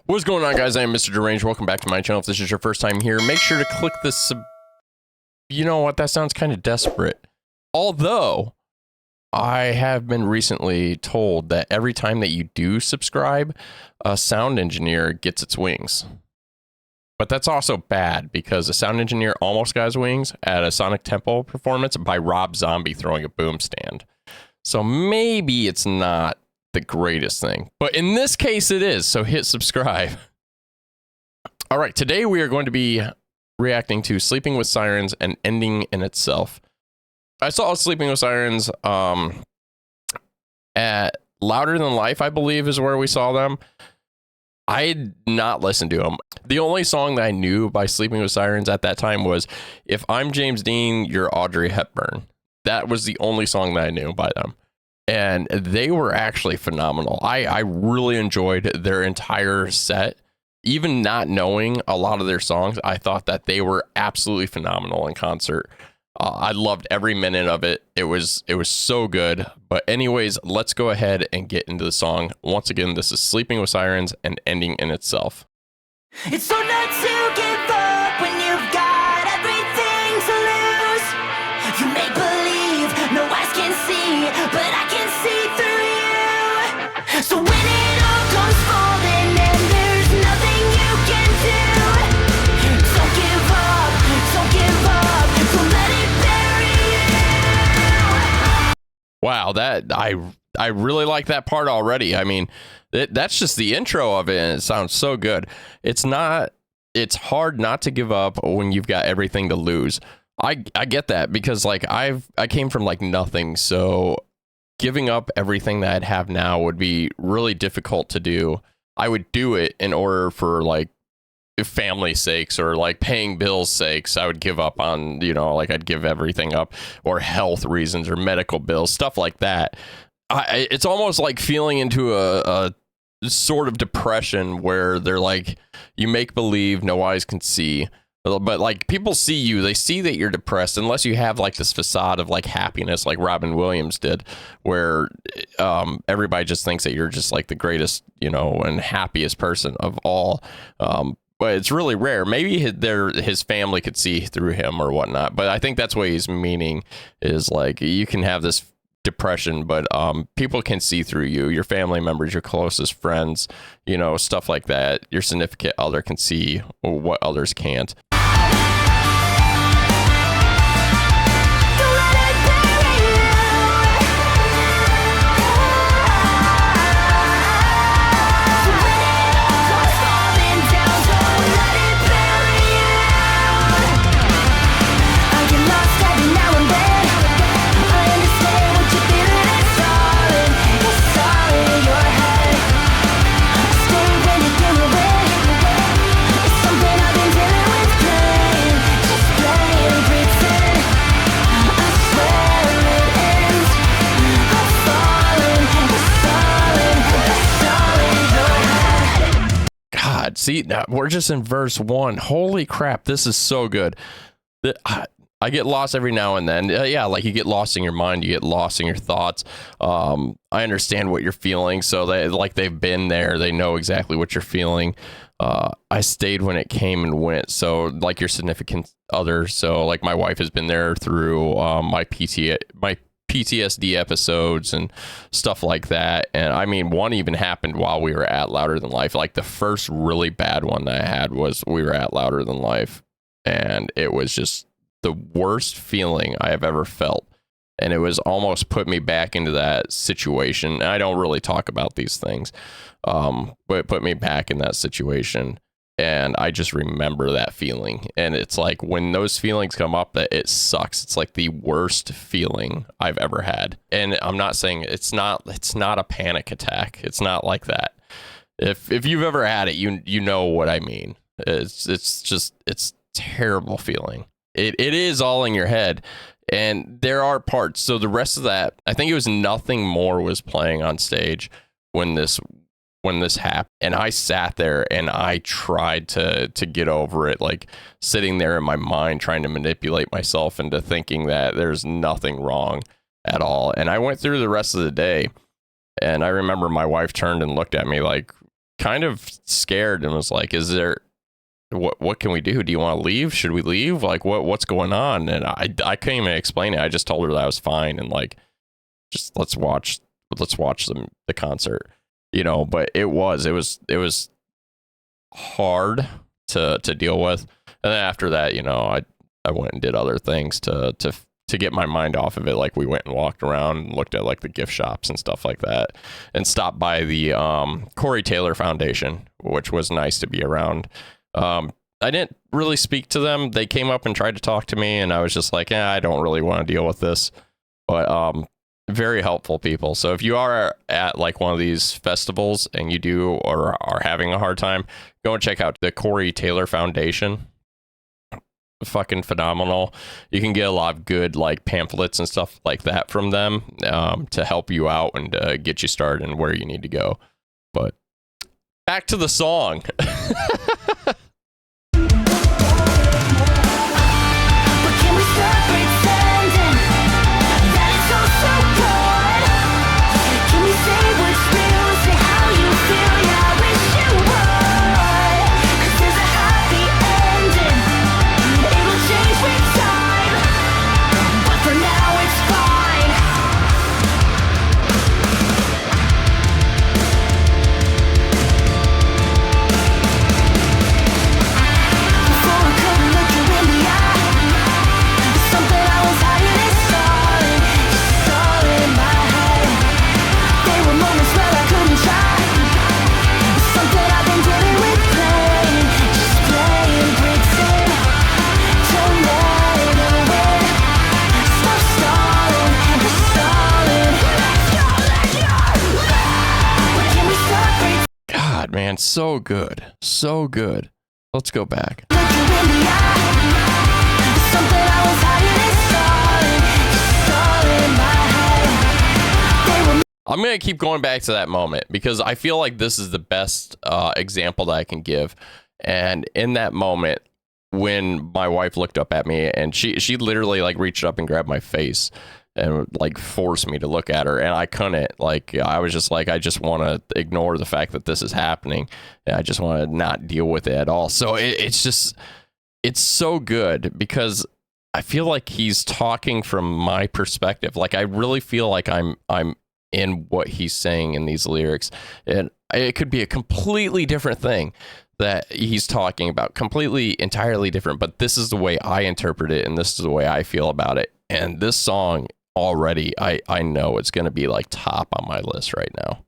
What's going on, guys? I am Mr.Deranged. Welcome back to my channel. If this is your first time here, make sure to click the You know what? That sounds kind of desperate. Although, I have been recently told that every time that you do subscribe, a sound engineer gets its wings. But that's also bad because a sound engineer almost got his wings at a Sonic Temple performance by Rob Zombie throwing a boom stand. So maybe it's not the greatest thing, but in this case it is, so hit subscribe. All right, today we are going to be reacting to Sleeping with Sirens and Ending in Itself. I saw Sleeping with Sirens at Louder Than Life, I believe is where we saw them. I had not listened to them. The only song that I knew by Sleeping with Sirens at that time was If I'm James Dean, You're Audrey Hepburn. That was the only song that I knew by them. And they were actually phenomenal. I really enjoyed their entire set. Even not knowing a lot of their songs, I thought that they were absolutely phenomenal in concert. I loved every minute of it. It was so good. But anyways, let's go ahead and get into the song. Once again, this is Sleeping with Sirens and Ending in Itself. It's so not to give up when you've got everything to lose. You make believe no eyes can see, but I can see through you. So when it all comes falling and there's nothing you can do, don't give up, don't let it bury you. Wow, that I really like that part already. I mean, that's just the intro of it, and it sounds so good. It's hard not to give up when you've got everything to lose. I get that because like I came from like nothing, so giving up everything that I'd have now would be really difficult to do. I would do it in order for like family sakes or like paying bills sakes. I would give up on, like I'd give everything up, or health reasons or medical bills, stuff like that. It's almost like feeling into a sort of depression where they're like, you make believe no eyes can see, but like people see you, they see that you're depressed unless you have like this facade of like happiness like Robin Williams did, where everybody just thinks that you're just like the greatest, and happiest person of all. But it's really rare. Maybe his family could see through him or whatnot. But I think that's what he's meaning is like you can have this depression, but people can see through you. Your family members, your closest friends, stuff like that. Your significant other can see what others can't. See, now we're just in verse 1. Holy crap, this is so good. I get lost every now and then. Yeah, like you get lost in your mind, you get lost in your thoughts. I understand what you're feeling, so they've been there. They know exactly what you're feeling. I stayed when it came and went. So like your significant other. So like my wife has been there through my PTSD episodes and stuff like that. And I mean, one even happened while we were at Louder Than Life. Like the first really bad one that I had was we were at Louder Than Life, and it was just the worst feeling I have ever felt. And it was almost put me back into that situation. And I don't really talk about these things, but it put me back in that situation. And I just remember that feeling. And it's like when those feelings come up, that it sucks. It's like the worst feeling I've ever had. And I'm not saying it's not a panic attack. It's not like that. If you've ever had it, you know what I mean. It's terrible feeling. It is all in your head. And there are parts. So the rest of that, I think it was Nothing More was playing on stage when this happened, and I sat there and I tried to get over it, like sitting there in my mind trying to manipulate myself into thinking that there's nothing wrong at all. And I went through the rest of the day, and I remember my wife turned and looked at me like, kind of scared and was like, is there, what can we do? Do you want to leave? Should we leave? Like, what's going on? And I couldn't even explain it. I just told her that I was fine and like, just let's watch the concert, you know. But it was hard to deal with. And then after that, you know, I went and did other things to get my mind off of it. Like we went and walked around and looked at like the gift shops and stuff like that, and stopped by the Corey Taylor Foundation, which was nice to be around. I didn't really speak to them. They came up and tried to talk to me, and I was just like, I don't really want to deal with this. But very helpful people. So if you are at like one of these festivals and you do or are having a hard time, go and check out the Corey Taylor Foundation. Fucking phenomenal. You can get a lot of good like pamphlets and stuff like that from them to help you out and get you started and where you need to go. But back to the song. Man, so good. Let's go back. I'm going to keep going back to that moment because I feel like this is the best example that I can give. And in that moment, when my wife looked up at me and she literally like reached up and grabbed my face and like forced me to look at her, and I couldn't. Like I was just like, I just want to ignore the fact that this is happening, and I just want to not deal with it at all. So it's so good because I feel like he's talking from my perspective. Like I really feel like I'm in what he's saying in these lyrics, and it could be a completely different thing that he's talking about, entirely different, but this is the way I interpret it, and this is the way I feel about it. And this song already, I know it's going to be like top on my list right now.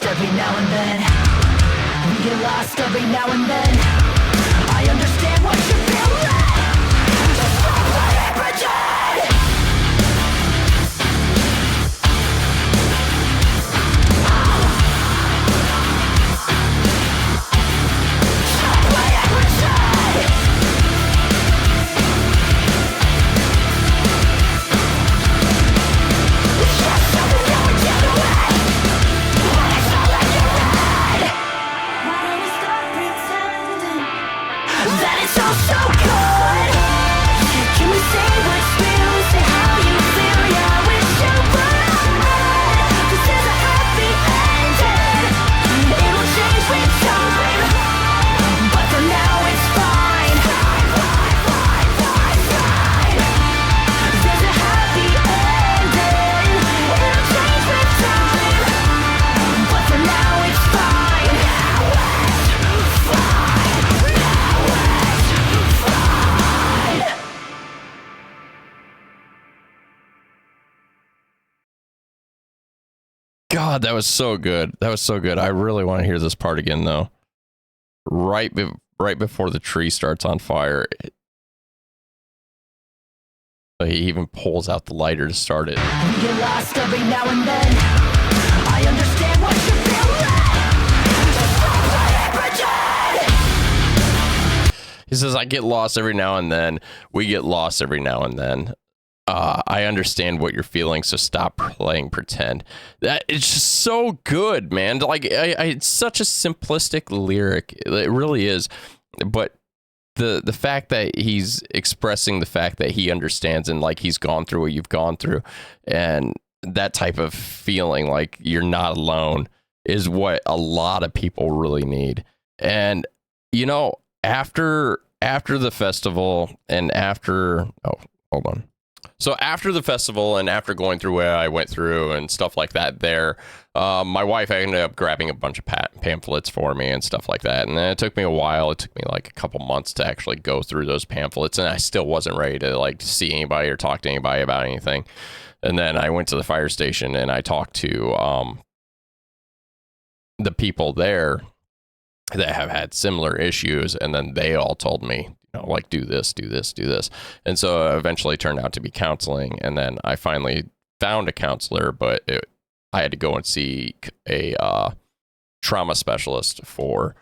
Every now and then, we get lost every now and then. I understand what you feel like. Just don't play and pretend. Just play and pretend. It's just something that we get away. That it's all so good. Can we say what's real? Say how you feel. Yeah, I wish you would. 'Cause there's a happy ending. It'll change with time, but for now it's fine. There's a happy ending. It'll change with time, but for now it's fine. God, that was so good. I really want to hear this part again, though. Right before the tree starts on fire. He even pulls out the lighter to start it. We get lost every now and then. I understand what you feel like. Just stop playing pretend. He says, I get lost every now and then. We get lost every now and then. I understand what you're feeling, so stop playing pretend. That it's just so good, man. Like, it's such a simplistic lyric. It really is. But the fact that he's expressing the fact that he understands and like he's gone through what you've gone through, and that type of feeling like you're not alone is what a lot of people really need. And you know, after the festival and after So after the festival and after going through what I went through and stuff like that there, my wife ended up grabbing a bunch of pamphlets for me and stuff like that. And then it took me a while. It took me like a couple months to actually go through those pamphlets. And I still wasn't ready to like see anybody or talk to anybody about anything. And then I went to the fire station and I talked to the people there that have had similar issues. And then they all told me, like, do this. And so it eventually turned out to be counseling. And then I finally found a counselor, but I had to go and see a trauma specialist for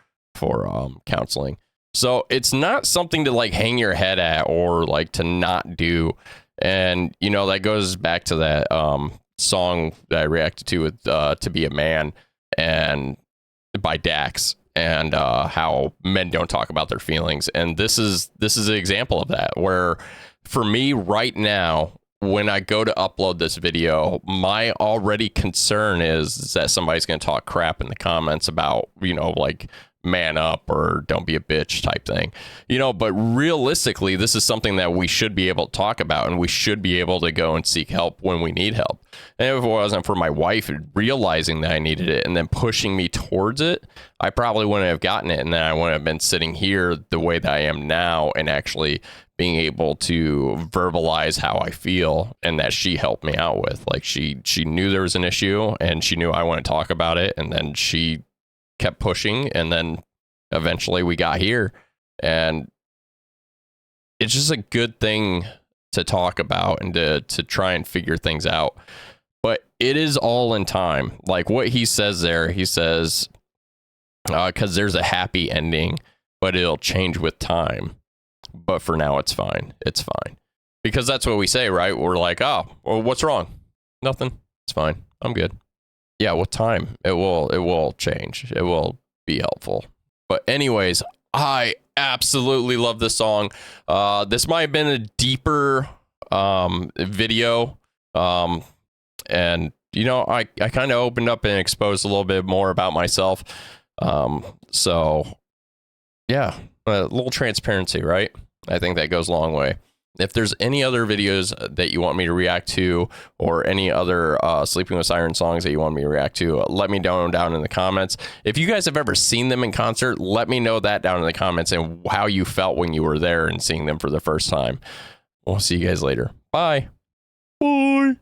counseling. So it's not something to like hang your head at or like to not do. And, that goes back to that song that I reacted to with To Be a Man and by Dax. And how men don't talk about their feelings. And this is an example of that, where for me right now, when I go to upload this video, my already concern is that somebody's going to talk crap in the comments about, like man up or don't be a bitch type thing, but realistically, this is something that we should be able to talk about and we should be able to go and seek help when we need help. And if it wasn't for my wife realizing that I needed it and then pushing me towards it, I probably wouldn't have gotten it. And then I wouldn't have been sitting here the way that I am now and actually being able to verbalize how I feel, and that she helped me out with. Like she knew there was an issue and she knew I want to talk about it. And then she kept pushing, and then eventually we got here. And it's just a good thing to talk about and to try and figure things out. But it is all in time. Like what he says there, he says, because there's a happy ending, but it'll change with time. But for now, it's fine. It's fine. Because that's what we say, right? We're like, oh, well, what's wrong? Nothing. It's fine. I'm good. Yeah, with time, it will change. It will be helpful. But anyways, I absolutely love this song. This might have been a deeper video. And, I kind of opened up and exposed a little bit more about myself. So, yeah, a little transparency, right? I think that goes a long way. If there's any other videos that you want me to react to, or any other Sleeping with Sirens songs that you want me to react to, let me know down in the comments. If you guys have ever seen them in concert, let me know that down in the comments and how you felt when you were there and seeing them for the first time. We'll see you guys later. Bye. Bye.